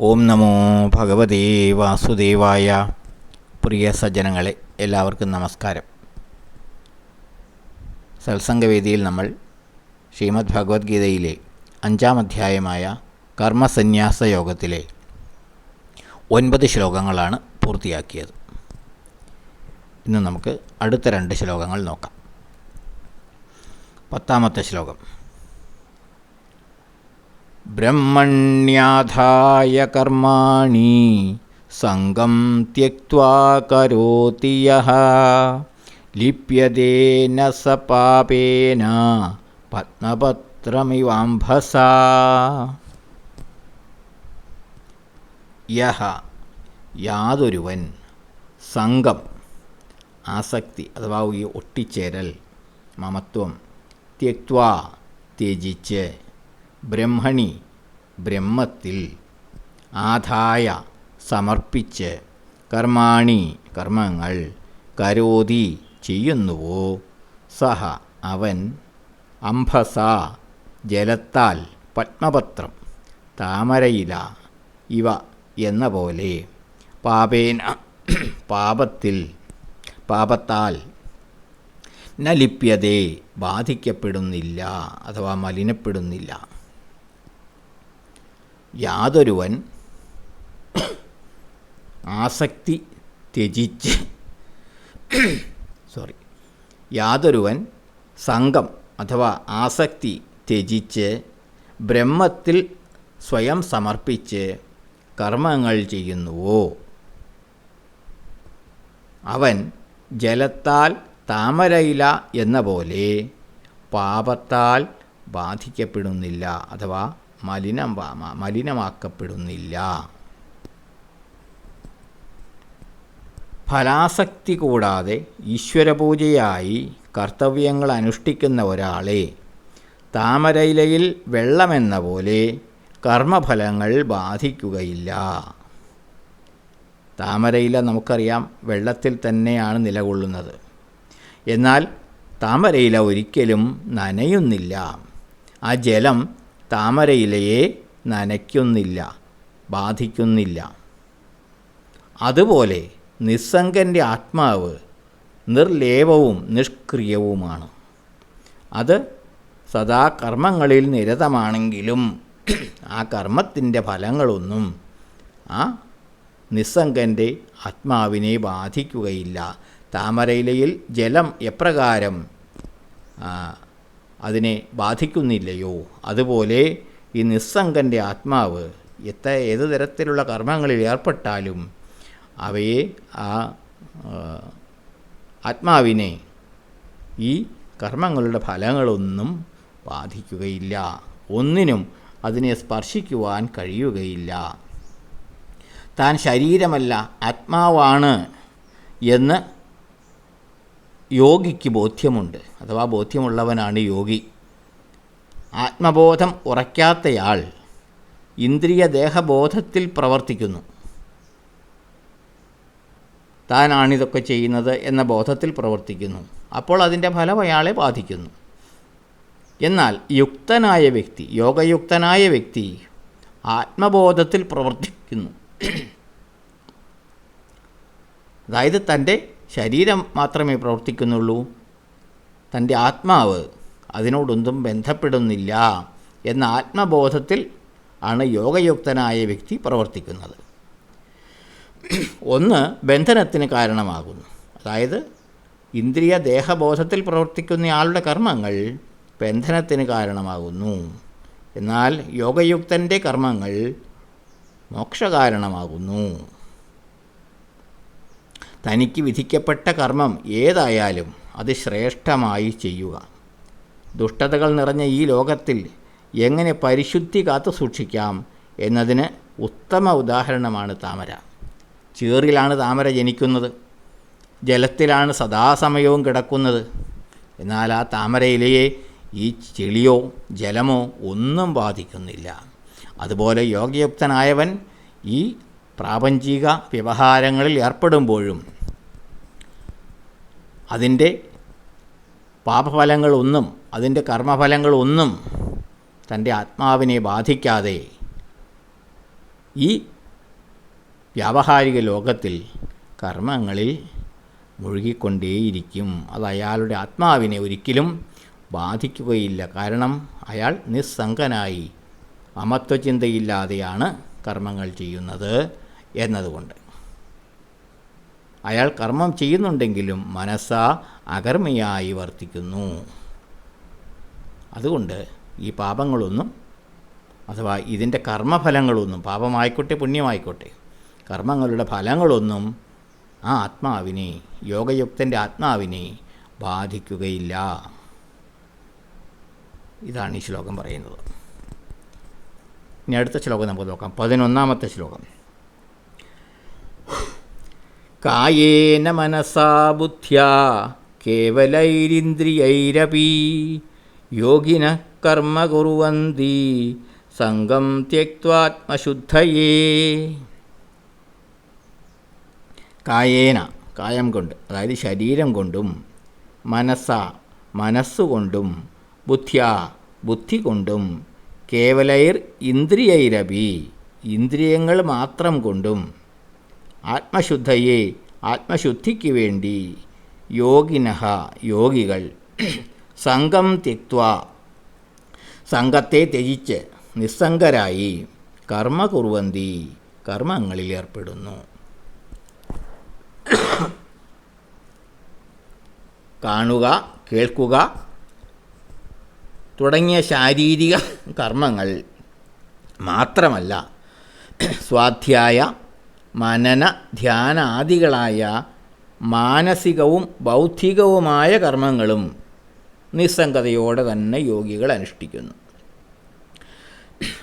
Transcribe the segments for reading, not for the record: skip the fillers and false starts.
ഓം നമോ ഭഗവതേ വാസുദേവായ. പ്രിയ സജ്ജനങ്ങളെ, എല്ലാവർക്കും നമസ്കാരം. സത്സംഗവേദിയിൽ നമ്മൾ ശ്രീമദ് ഭഗവത്ഗീതയിലെ 5-ാം അധ്യായമായ കർമ്മസന്യാസ യോഗത്തിലെ 9 ശ്ലോകങ്ങളാണ് പൂർത്തിയാക്കിയത്. ഇന്ന് നമുക്ക് അടുത്ത 2 ശ്ലോകങ്ങൾ നോക്കാം. 10-ാമത്തെ ശ്ലോകം: ബ്രഹ്മണ്യാധായ കർമാണി സംഗം ത്യക്ത്വാ കരോതി യഃ ലിപ്യതേ ന സ പാപേന പത്മപത്രമിവാംഭസാ. യഃ യാതൊരുവൻ, സംഗം ആസക്തി അഥവാ ഈ ഒട്ടിച്ചേരൽ, മമത്വം, ത്യക്ത്വാ ത്യജിച്ച്, ബ്രഹ്മണി ബ്രഹ്മത്തിൽ, ആധായ സമർപ്പിച്ച്, കർമാണി കർമ്മങ്ങൾ, കരോതി ചെയ്യുന്നുവോ, സഹ അവൻ, അംഭസ ജലത്താൽ, പത്മപത്രം താമരയില ഇവ എന്ന പോലെ, പാപേന പാപത്താൽ, ന ലിപ്യതേ ബാധിക്കപ്പെടുന്നില്ല അഥവാ മലിനപ്പെടുന്നില്ല. യാതൊരുവൻ ആസക്തി ത്യജിച്ച് യാതൊരുവൻ സംഗം അഥവാ ആസക്തി ത്യജിച്ച് ബ്രഹ്മത്തിൽ സ്വയം സമർപ്പിച്ച് കർമ്മങ്ങൾ ചെയ്യുന്നുവോ, അവൻ ജലത്താൽ താമരയില എന്ന പോലെ പാപത്താൽ ബാധിക്കപ്പെടുന്നില്ല അഥവാ മലിനമാക്കപ്പെടുന്നില്ല. ഫലാസക്തി കൂടാതെ ഈശ്വരപൂജയായി കർത്തവ്യങ്ങൾ അനുഷ്ഠിക്കുന്ന ഒരാളെ താമരയിലയിൽ വെള്ളമെന്ന പോലെ കർമ്മഫലങ്ങൾ ബാധിക്കുകയില്ല. താമരയില നമുക്കറിയാം, വെള്ളത്തിൽ തന്നെയാണ് നിലകൊള്ളുന്നത്. എന്നാൽ താമരയില ഒരിക്കലും നനയുന്നില്ല. ആ ജലം താമരയിലയെ നനയ്ക്കുന്നില്ല, ബാധിക്കുന്നില്ല. അതുപോലെ നിസ്സംഗൻ്റെ ആത്മാവ് നിർലേപവും നിഷ്ക്രിയവുമാണ്. അത് സദാ കർമ്മങ്ങളിൽ നിരതമാണെങ്കിലും ആ കർമ്മത്തിൻ്റെ ഫലങ്ങളൊന്നും ആ നിസ്സംഗൻ്റെ ആത്മാവിനെ ബാധിക്കുകയില്ല. താമരയിലയിൽ ജലം എപ്രകാരം അതിനെ ബാധിക്കുന്നില്ലയോ, അതുപോലെ ഈ നിസ്സംഗൻ്റെ ആത്മാവ് ഏത് തരത്തിലുള്ള കർമ്മങ്ങളിൽ ഏർപ്പെട്ടാലും അവയെ ആത്മാവിനെ ഈ കർമ്മങ്ങളുടെ ഫലങ്ങളൊന്നും ബാധിക്കുകയില്ല. ഒന്നിനും അതിനെ സ്പർശിക്കുവാൻ കഴിയുകയില്ല. താൻ ശരീരമല്ല ആത്മാവാണ് എന്ന് യോഗിക്ക് ബോധ്യമുണ്ട്, അഥവാ ബോധ്യമുള്ളവനാണ് യോഗി. ആത്മബോധം ഉറയ്ക്കാത്തയാൾ ഇന്ദ്രിയ ദേഹബോധത്തിൽ പ്രവർത്തിക്കുന്നു. താനാണിതൊക്കെ ചെയ്യുന്നത് എന്ന ബോധത്തിൽ പ്രവർത്തിക്കുന്നു. അപ്പോൾ അതിൻ്റെ ഫലം അയാളെ ബാധിക്കുന്നു. എന്നാൽ യുക്തനായ വ്യക്തി, യോഗയുക്തനായ വ്യക്തി ആത്മബോധത്തിൽ പ്രവർത്തിക്കുന്നു. അതായത് തൻ്റെ ശരീരം മാത്രമേ പ്രവർത്തിക്കുന്നുള്ളൂ, തൻ്റെ ആത്മാവ് അതിനോടൊന്നും ബന്ധപ്പെടുന്നില്ല എന്ന ആത്മബോധത്തിൽ ആണ് യോഗയുക്തനായ വ്യക്തി പ്രവർത്തിക്കുന്നത്. ഒന്ന് ബന്ധനത്തിന് കാരണമാകുന്നു. അതായത് ഇന്ദ്രിയ ദേഹബോധത്തിൽ പ്രവർത്തിക്കുന്ന ആളുടെ കർമ്മങ്ങൾ ബന്ധനത്തിന് കാരണമാകുന്നു. എന്നാൽ യോഗയുക്തൻ്റെ കർമ്മങ്ങൾ മോക്ഷകാരണമാകുന്നു. തനിക്ക് വിധിക്കപ്പെട്ട കർമ്മം ഏതായാലും അത് ശ്രേഷ്ഠമായി ചെയ്യുക. ദുഷ്ടതകൾ നിറഞ്ഞ ഈ ലോകത്തിൽ എങ്ങനെ പരിശുദ്ധി കാത്തു സൂക്ഷിക്കാം എന്നതിന് ഉത്തമ ഉദാഹരണമാണ് താമര. ചേറിലാണ് താമര ജനിക്കുന്നത്, ജലത്തിലാണ് സദാസമയവും കിടക്കുന്നത്. എന്നാൽ ആ താമരയിലയെ ഈ ചെളിയോ ജലമോ ഒന്നും ബാധിക്കുന്നില്ല. അതുപോലെ യോഗയുക്തനായവൻ ഈ പ്രാപഞ്ചിക വ്യവഹാരങ്ങളിൽ ഏർപ്പെടുമ്പോഴും അതിൻ്റെ പാപഫലങ്ങളൊന്നും അതിൻ്റെ കർമ്മഫലങ്ങളൊന്നും തൻ്റെ ആത്മാവിനെ ബാധിക്കാതെ ഈ വ്യാവഹാരിക ലോകത്തിൽ കർമ്മങ്ങളിൽ മുഴുകിക്കൊണ്ടേയിരിക്കും. അത് അയാളുടെ ആത്മാവിനെ ഒരിക്കലും ബാധിക്കുകയില്ല. കാരണം അയാൾ നിസ്സംഗനായി അമത്വചിന്തയില്ലാതെയാണ് കർമ്മങ്ങൾ ചെയ്യുന്നത് എന്നതുകൊണ്ട്. അയാൾ കർമ്മം ചെയ്യുന്നുണ്ടെങ്കിലും മനസ്സാ അകർമ്മയായി വർത്തിക്കുന്നു. അതുകൊണ്ട് ഈ പാപങ്ങളൊന്നും, അഥവാ ഇതിൻ്റെ കർമ്മഫലങ്ങളൊന്നും, പാപമായിക്കോട്ടെ പുണ്യമായിക്കോട്ടെ, കർമ്മങ്ങളുടെ ഫലങ്ങളൊന്നും ആ ആത്മാവിനെ, യോഗയുക്തൻ്റെ ആത്മാവിനെ ബാധിക്കുകയില്ല. ഇതാണ് ഈ ശ്ലോകം പറയുന്നത്. ഇനി അടുത്ത ശ്ലോകം നമുക്ക് നോക്കാം. 11-ാമത്തെ ശ്ലോകം. കായേന മനസാ ബുദ്ധ്യാ കേവലൈരിന്ദ്രിയൈരപി യോഗിനഃ കർമ്മ കുർവന്തി സംഗം ത്യക്ത്വാത്മശുദ്ധയേ. കായേന, കായം കൊണ്ട്, അതായത് ശരീരം കൊണ്ടും, മനസ്സ, മനസ്സുകൊണ്ടും, ബുദ്ധ്യാ, ബുദ്ധി കൊണ്ടും, കേവലൈർ ഇന്ദ്രിയൈരപി, ഇന്ദ്രിയങ്ങൾ മാത്രം കൊണ്ടും, ആത്മശുദ്ധയെ, ആത്മശുദ്ധിക്ക് വേണ്ടി, യോഗിനഃ, യോഗികൾ, സംഗം ത്യക്ത്വാ, സംഘത്തെ ത്യജിച്ച് നിസ്സംഗരായി, കർമ്മ കുർവന്തി, കർമ്മങ്ങളിൽ ഏർപ്പെടുന്നു. കാണുക, കേൾക്കുക തുടങ്ങിയ ശാരീരിക കർമ്മങ്ങൾ മാത്രമല്ല, സ്വാധ്യായ, മനന, ധ്യാനാദികളായ മാനസികവും ബൗദ്ധികവുമായ കർമ്മങ്ങളും നിസ്സംഗതയോടെ തന്നെ യോഗികൾ അനുഷ്ഠിക്കുന്നു.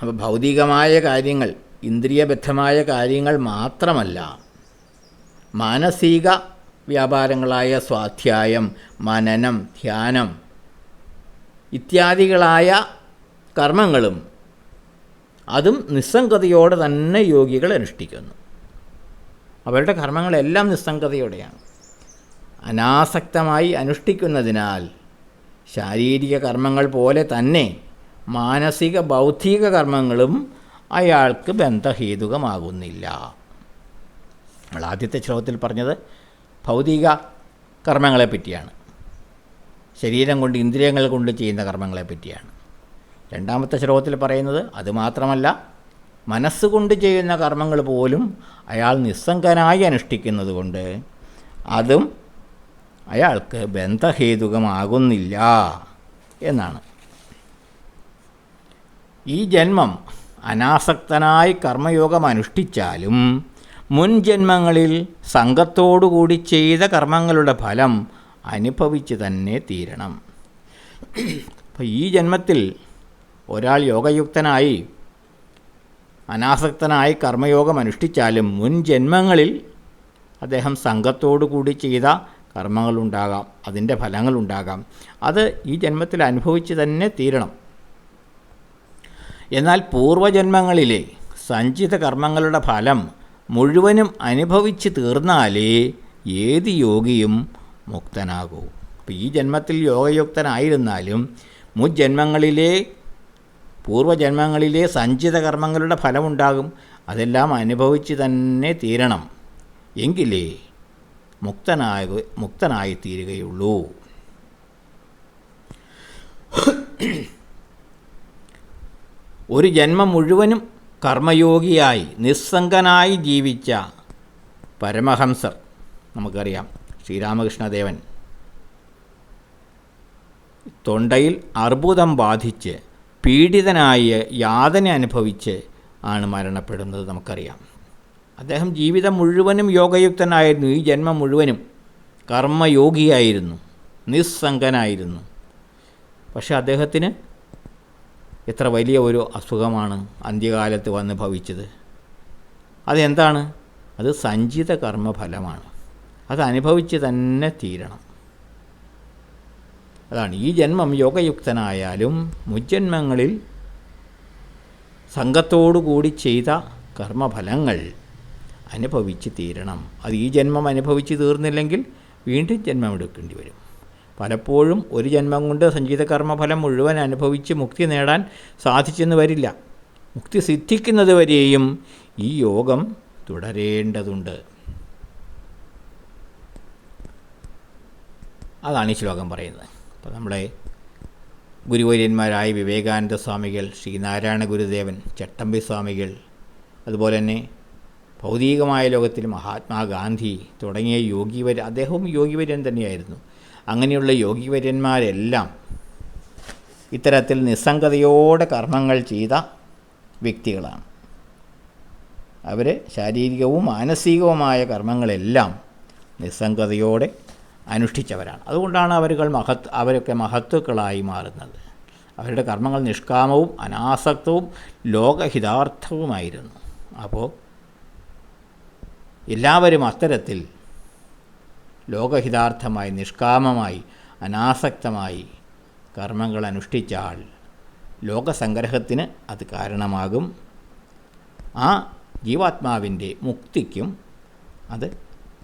അപ്പോൾ ഭൗതികമായ കാര്യങ്ങൾ, ഇന്ദ്രിയബദ്ധമായ കാര്യങ്ങൾ മാത്രമല്ല, മാനസിക വ്യാപാരങ്ങളായ സ്വാധ്യായം, മനനം, ധ്യാനം ഇത്യാദികളായ കർമ്മങ്ങളും അതും നിസ്സംഗതയോടെ തന്നെ യോഗികൾ അനുഷ്ഠിക്കുന്നു. അവരുടെ കർമ്മങ്ങളെല്ലാം നിസ്സംഗതയോടെയാണ്. അനാസക്തമായി അനുഷ്ഠിക്കുന്നതിനാൽ ശാരീരിക കർമ്മങ്ങൾ പോലെ തന്നെ മാനസിക ബൗദ്ധിക കർമ്മങ്ങളും അയാൾക്ക് ബന്ധഹേതുകമാകുന്നില്ല. നമ്മൾ ആദ്യത്തെ ശ്ലോകത്തിൽ പറഞ്ഞത് ഭൗതിക കർമ്മങ്ങളെ പറ്റിയാണ്, ശരീരം കൊണ്ട്, ഇന്ദ്രിയങ്ങൾ കൊണ്ട് ചെയ്യുന്ന കർമ്മങ്ങളെ പറ്റിയാണ്. രണ്ടാമത്തെ ശ്ലോകത്തിൽ പറയുന്നത് അതുമാത്രമല്ല, മനസ്സുകൊണ്ട് ചെയ്യുന്ന കർമ്മങ്ങൾ പോലും അയാൾ നിസ്സംഗനായി അനുഷ്ഠിക്കുന്നത് കൊണ്ട് അതും അയാൾക്ക് ബന്ധഹേതുകമാകുന്നില്ല എന്നാണ്. ഈ ജന്മം അനാസക്തനായി കർമ്മയോഗം അനുഷ്ഠിച്ചാലും മുൻ ജന്മങ്ങളിൽ സംഘത്തോടുകൂടി ചെയ്ത കർമ്മങ്ങളുടെ ഫലം അനുഭവിച്ച് തന്നെ തീരണം. അപ്പോൾ ഈ ജന്മത്തിൽ ഒരാൾ യോഗയുക്തനായി അനാസക്തനായി കർമ്മയോഗം അനുഷ്ഠിച്ചാലും മുൻ ജന്മങ്ങളിൽ അദ്ദേഹം സംഘത്തോടു കൂടി ചെയ്ത കർമ്മങ്ങളുണ്ടാകാം, അതിൻ്റെ ഫലങ്ങളുണ്ടാകാം. അത് ഈ ജന്മത്തിൽ അനുഭവിച്ച് തന്നെ തീരണം. എന്നാൽ പൂർവജന്മങ്ങളിലെ സഞ്ചിത കർമ്മങ്ങളുടെ ഫലം മുഴുവനും അനുഭവിച്ച് തീർന്നാലേ ഏത് യോഗിയും മുക്തനാകൂ. അപ്പോൾ ഈ ജന്മത്തിൽ യോഗയുക്തനായിരുന്നാലും മുജ്ജന്മങ്ങളിലെ, പൂർവജന്മങ്ങളിലെ സഞ്ചിത കർമ്മങ്ങളുടെ ഫലമുണ്ടാകും. അതെല്ലാം അനുഭവിച്ച് തന്നെ തീരണം. എങ്കിലേ മുക്തനായി തീരുകയുള്ളൂ. ഒരു ജന്മം മുഴുവനും കർമ്മയോഗിയായി നിസ്സംഗനായി ജീവിച്ച പരമഹംസർ നമുക്കറിയാം. ശ്രീരാമകൃഷ്ണദേവൻ തൊണ്ടയിൽ അർബുദം ബാധിച്ച് പീഡിതനായി യാതന അനുഭവിച്ച് ആണ് മരണപ്പെടുന്നത് നമുക്കറിയാം. അദ്ദേഹം ജീവിതം മുഴുവനും യോഗയുക്തനായിരുന്നു. ഈ ജന്മം മുഴുവനും കർമ്മയോഗിയായിരുന്നു, നിസ്സംഗനായിരുന്നു. പക്ഷെ അദ്ദേഹത്തിന് എത്ര വലിയ ഒരു അസുഖമാണ് അന്ത്യകാലത്ത് വന്ന് ഭവിച്ചത്. അതെന്താണ്? അത് സഞ്ചിത കർമ്മഫലമാണ്. അത് അനുഭവിച്ച് തന്നെ തീരണം. അതാണ് ഈ ജന്മം യോഗയുക്തനായാലും മുജ്ജന്മങ്ങളിൽ സംഘത്തോടുകൂടി ചെയ്ത കർമ്മഫലങ്ങൾ അനുഭവിച്ച് തീരണം. അത് ഈ ജന്മം അനുഭവിച്ച് തീർന്നില്ലെങ്കിൽ വീണ്ടും ജന്മമെടുക്കേണ്ടി വരും. പലപ്പോഴും ഒരു ജന്മം കൊണ്ട് സഞ്ചിത കർമ്മഫലം മുഴുവൻ അനുഭവിച്ച് മുക്തി നേടാൻ സാധിച്ചെന്ന് വരില്ല. മുക്തി സിദ്ധിക്കുന്നത് വരെയും ഈ യോഗം തുടരേണ്ടതുണ്ട്. അതാണ് ഈ ശ്ലോകം പറയുന്നത്. അപ്പോൾ നമ്മളെ ഗുരുവര്യന്മാരായ വിവേകാനന്ദ സ്വാമികൾ, ശ്രീനാരായണ ഗുരുദേവൻ, ചട്ടമ്പി സ്വാമികൾ, അതുപോലെ തന്നെ ഭൗതികമായ ലോകത്തിൽ മഹാത്മാഗാന്ധി തുടങ്ങിയ യോഗിവര്യൻ, അദ്ദേഹവും യോഗിവര്യൻ തന്നെയായിരുന്നു. അങ്ങനെയുള്ള യോഗിവര്യന്മാരെല്ലാം ഇത്തരത്തിൽ നിസ്സംഗതയോടെ കർമ്മങ്ങൾ ചെയ്ത വ്യക്തികളാണ്. അവർ ശാരീരികവും മാനസികവുമായ കർമ്മങ്ങളെല്ലാം നിസ്സംഗതയോടെ അനുഷ്ഠിച്ചവരാണ്. അതുകൊണ്ടാണ് അവരൊക്കെ മഹത്തുക്കളായി മാറുന്നത്. അവരുടെ കർമ്മങ്ങൾ നിഷ്കാമവും അനാസക്തവും ലോകഹിതാർത്ഥവുമായിരുന്നു. അപ്പോൾ എല്ലാവരും അത്തരത്തിൽ ലോകഹിതാർത്ഥമായി, നിഷ്കാമമായി, അനാസക്തമായി കർമ്മങ്ങൾ അനുഷ്ഠിച്ചാൽ ലോകസംഗ്രഹത്തിന് അത് കാരണമാകും. ആ ജീവാത്മാവിൻ്റെ മുക്തിക്കും അത്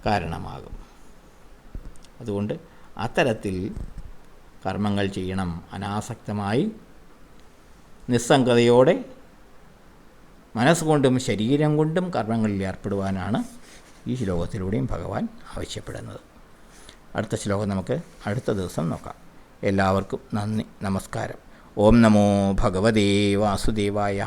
കാരണമാകും. അതുകൊണ്ട് അത്തരത്തിൽ കർമ്മങ്ങൾ ചെയ്യണം. അനാസക്തമായി നിസ്സംഗതയോടെ മനസ്സുകൊണ്ടും ശരീരം കൊണ്ടും കർമ്മങ്ങളിൽ ഏർപ്പെടുവാനാണ് ഈ ശ്ലോകത്തിലൂടെയും ഭഗവാൻ ആവശ്യപ്പെടുന്നത്. അടുത്ത ശ്ലോകം നമുക്ക് അടുത്ത ദിവസം നോക്കാം. എല്ലാവർക്കും നന്ദി, നമസ്കാരം. ഓം നമോ ഭഗവതേ വാസുദേവായ.